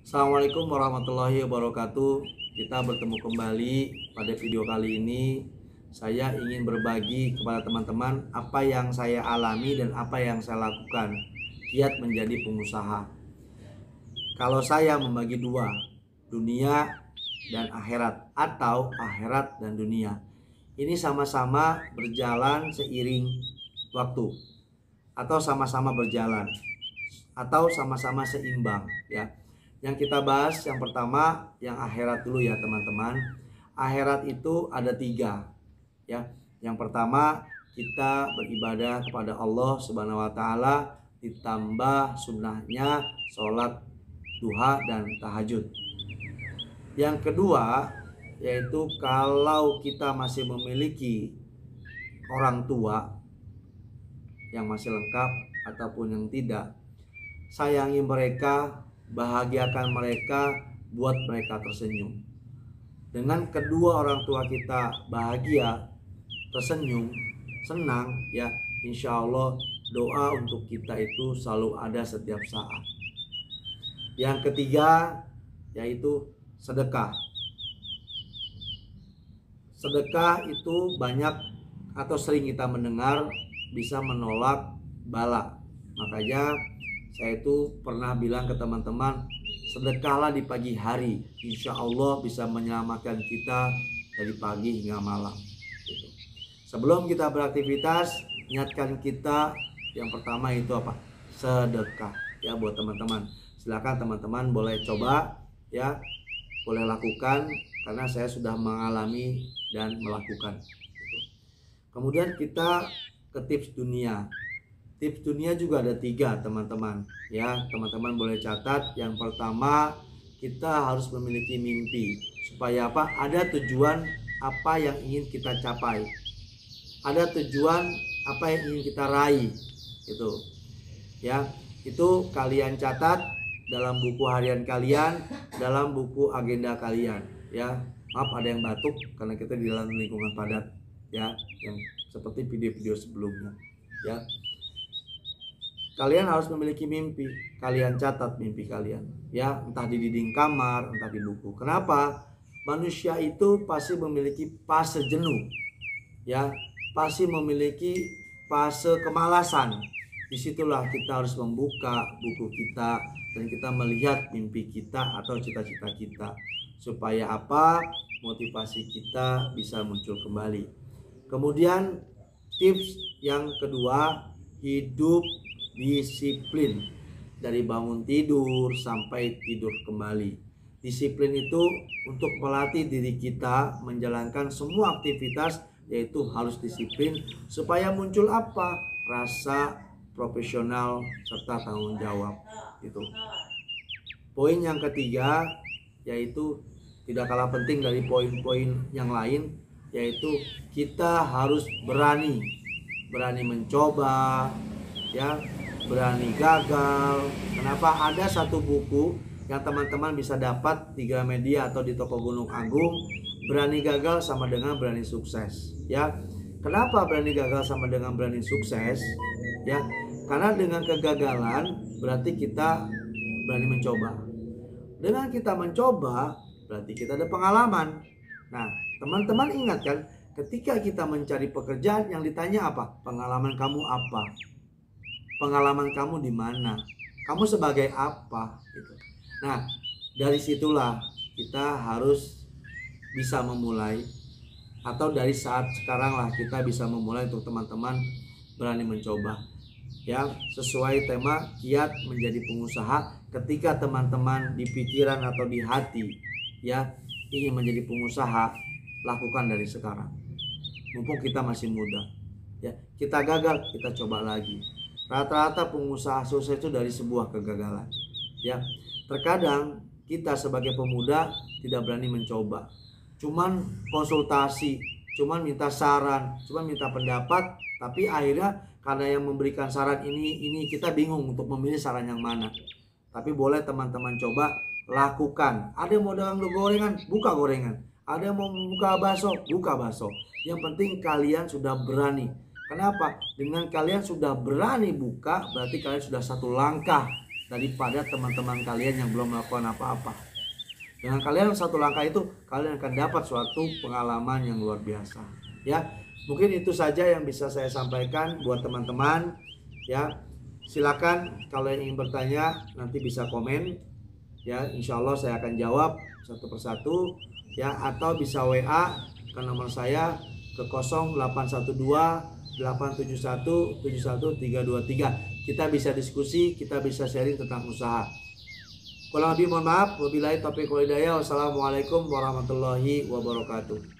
Assalamualaikum warahmatullahi wabarakatuh. Kita bertemu kembali pada video kali ini. Saya ingin berbagi kepada teman-teman apa yang saya alami dan apa yang saya lakukan giat menjadi pengusaha. Kalau saya membagi dua, dunia dan akhirat, atau akhirat dan dunia, ini sama-sama berjalan seiring waktu, atau sama-sama berjalan, atau sama-sama seimbang, ya. Yang kita bahas yang pertama, yang akhirat dulu ya teman-teman. Akhirat itu ada tiga, ya. Yang pertama, kita beribadah kepada Allah Subhanahu wa Ta'ala, ditambah sunnahnya sholat duha dan tahajud. Yang kedua, yaitu kalau kita masih memiliki orang tua yang masih lengkap ataupun yang tidak, sayangi mereka, bahagiakan mereka, buat mereka tersenyum. Dengan kedua orang tua kita bahagia, tersenyum, senang, ya insya Allah doa untuk kita itu selalu ada setiap saat. Yang ketiga yaitu sedekah. Sedekah itu banyak atau sering kita mendengar bisa menolak bala. Makanya saya itu pernah bilang ke teman-teman, sedekahlah di pagi hari, insya Allah bisa menyelamatkan kita dari pagi hingga malam. Sebelum kita beraktivitas, niatkan kita yang pertama itu apa? Sedekah, ya buat teman-teman. Silakan teman-teman boleh coba, ya boleh lakukan, karena saya sudah mengalami dan melakukan. Kemudian kita ke tips dunia. Tips dunia juga ada tiga teman-teman, ya teman-teman boleh catat. Yang pertama, kita harus memiliki mimpi. Supaya apa? Ada tujuan apa yang ingin kita capai, ada tujuan apa yang ingin kita raih. Itu ya, itu kalian catat dalam buku harian kalian, dalam buku agenda kalian, ya. Maaf ada yang batuk karena kita di dalam lingkungan padat, ya, yang seperti video-video sebelumnya, ya. Kalian harus memiliki mimpi, kalian catat mimpi kalian, ya, entah di dinding kamar, entah di buku. Kenapa? Manusia itu pasti memiliki fase jenuh, ya, pasti memiliki fase kemalasan. Disitulah kita harus membuka buku kita dan kita melihat mimpi kita atau cita-cita kita, supaya apa? Motivasi kita bisa muncul kembali. Kemudian tips yang kedua, hidup disiplin dari bangun tidur sampai tidur kembali. Disiplin itu untuk melatih diri kita menjalankan semua aktivitas, yaitu harus disiplin supaya muncul apa? Rasa profesional serta tanggung jawab. Itu. Poin yang ketiga yaitu tidak kalah penting dari poin-poin yang lain, yaitu kita harus berani mencoba, ya, berani gagal. Kenapa? Ada satu buku yang teman-teman bisa dapat di Gramedia atau di toko Gunung Agung, berani gagal sama dengan berani sukses, ya. Kenapa berani gagal sama dengan berani sukses? Ya, karena dengan kegagalan berarti kita berani mencoba. Dengan kita mencoba berarti kita ada pengalaman. Nah, teman-teman ingat kan, ketika kita mencari pekerjaan yang ditanya apa? Pengalaman kamu apa? Pengalaman kamu di mana? Kamu sebagai apa? Gitu. Nah, dari situlah kita harus bisa memulai, atau dari saat sekarang lah kita bisa memulai untuk teman-teman berani mencoba. Ya, sesuai tema giat menjadi pengusaha. Ketika teman-teman di pikiran atau di hati, ya, ingin menjadi pengusaha, lakukan dari sekarang. Mumpung kita masih muda. Ya, kita gagal, kita coba lagi. Rata-rata pengusaha sukses itu dari sebuah kegagalan, ya. Terkadang kita sebagai pemuda tidak berani mencoba, cuman konsultasi, cuman minta saran, cuman minta pendapat, tapi akhirnya karena yang memberikan saran ini kita bingung untuk memilih saran yang mana. Tapi boleh teman-teman coba lakukan. Ada yang mau dagang gorengan, buka gorengan. Ada yang mau buka bakso, buka bakso. Yang penting kalian sudah berani. Kenapa? Dengan kalian sudah berani buka, berarti kalian sudah satu langkah daripada teman-teman kalian yang belum melakukan apa-apa. Dengan kalian satu langkah itu, kalian akan dapat suatu pengalaman yang luar biasa. Ya, mungkin itu saja yang bisa saya sampaikan buat teman-teman. Ya, silakan kalau yang ingin bertanya nanti bisa komen. Ya, insya Allah saya akan jawab satu persatu. Ya, atau bisa WA ke nomor saya ke 0812 871 71323. Kita bisa diskusi, kita bisa sharing tentang usaha. Kurang lebih mohon maaf. Wabillahi taufiq wal hidayah. Wassalamualaikum warahmatullahi wabarakatuh.